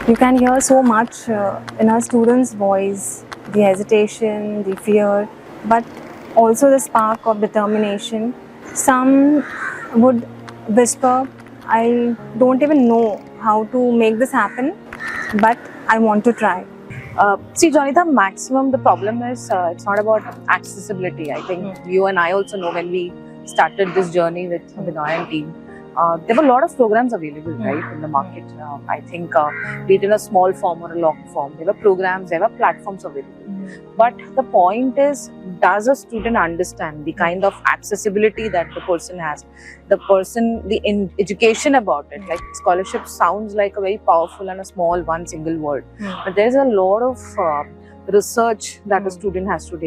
You can hear so much in a student's voice, the hesitation, the fear, but also the spark of determination. Some would whisper, I don't even know how to make this happen, but I want to try. See, Jonita, maximum the problem is it's not about accessibility. I think you and I also know when we started this journey with the Noyan team, there were a lot of programs available, right, in the market. I think, be it in a small form or a long form, there were programs, there were platforms available. But the point is, does a student understand the kind of accessibility that the person has? The education about it, like scholarship sounds like a very powerful and a small one single word. But there's a lot of research that a student has to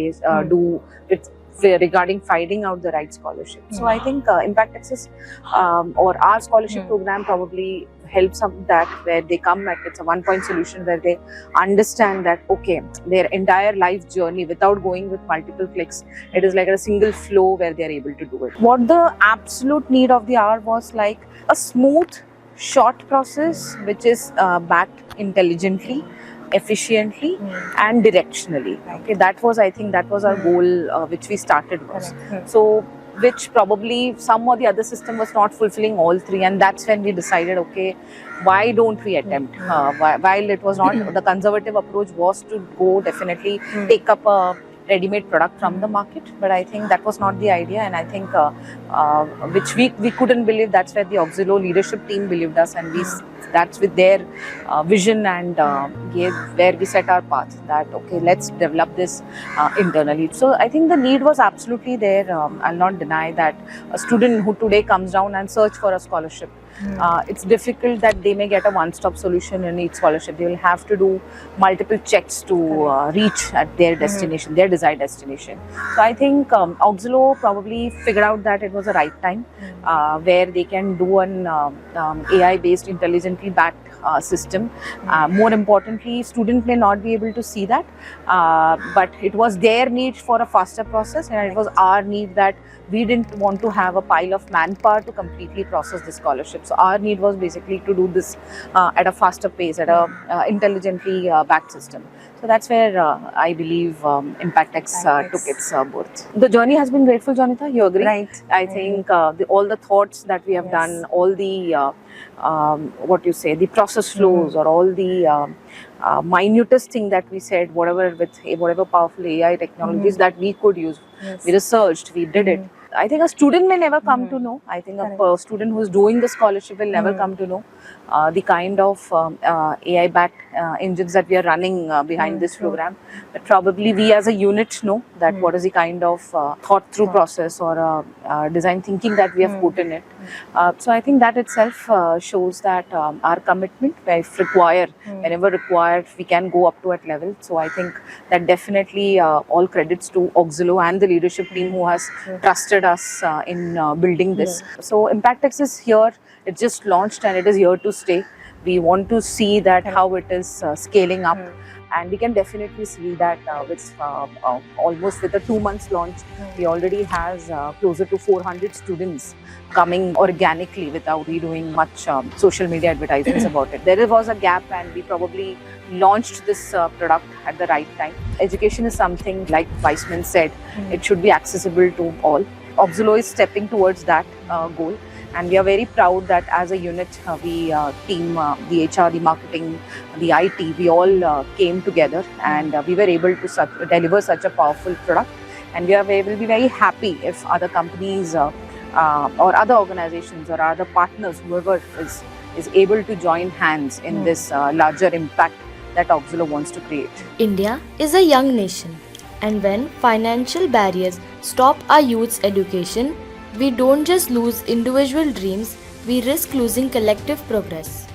do with regarding finding out the right scholarship. So I think Impact Access or our scholarship program probably helps them that, where they come at it's a one-point solution where they understand that okay, their entire life journey without going with multiple clicks, it is like a single flow where they are able to do it. What the absolute need of the hour was like a smooth, short process which is backed intelligently, efficiently and directionally. Okay, that was, I think that was our goal which we started was. So which probably some or the other system was not fulfilling all three, and that's when we decided, okay, why don't we attempt? While it was not, the conservative approach was to go definitely take up a ready-made product from the market, but I think that was not the idea, and I think which we couldn't believe. That's where the Auxilo leadership team believed us, and that's with their vision and where we set our path that okay, let's develop this internally. So I think the need was absolutely there. I'll not deny that a student who today comes down and search for a scholarship, it's difficult that they may get a one-stop solution in each scholarship. They will have to do multiple checks to reach at their destination, their desired destination. So I think Auxilo probably figured out that it was the right time where they can do an AI-based, intelligently backed system. More importantly, students may not be able to see that, but it was their need for a faster process, and it was our need that we didn't want to have a pile of manpower to completely process the scholarship. So our need was basically to do this at a faster pace, at a intelligently backed system. So that's where I believe ImpactX took its birth. The journey has been grateful, Jonita. You agree? Right. I think all the thoughts that we have done, all the the process flows, or all the minutest thing that we said, whatever powerful AI technologies that we could use, we researched, we did it. I think a student may never come to know. I think a student who is doing the scholarship will never come to know the kind of AI-backed engines that we are running behind this program. But probably we as a unit know that what is the kind of thought-through process or design thinking that we have put in it. So I think that itself shows that our commitment, if required, whenever required, we can go up to that level. So I think that definitely all credits to Auxilo and the leadership team who has trusted us in building this. So ImpactX is here. It just launched and it is here to stay. We want to see that how it is scaling up, and we can definitely see that with almost with a 2 months launch, we already has closer to 400 students coming organically without we doing much social media advertisements about it. There was a gap, and we probably launched this product at the right time. Education is something, like Weissman said, it should be accessible to all. Auxilo is stepping towards that goal. And we are very proud that as a unit, we team, the HR, the marketing, the IT, we all came together, and we were able to deliver such a powerful product. And we will be very happy if other companies or other organizations or other partners, whoever is able to join hands in this larger impact that Auxilo wants to create. India is a young nation, and when financial barriers stop our youth's education, we don't just lose individual dreams, we risk losing collective progress.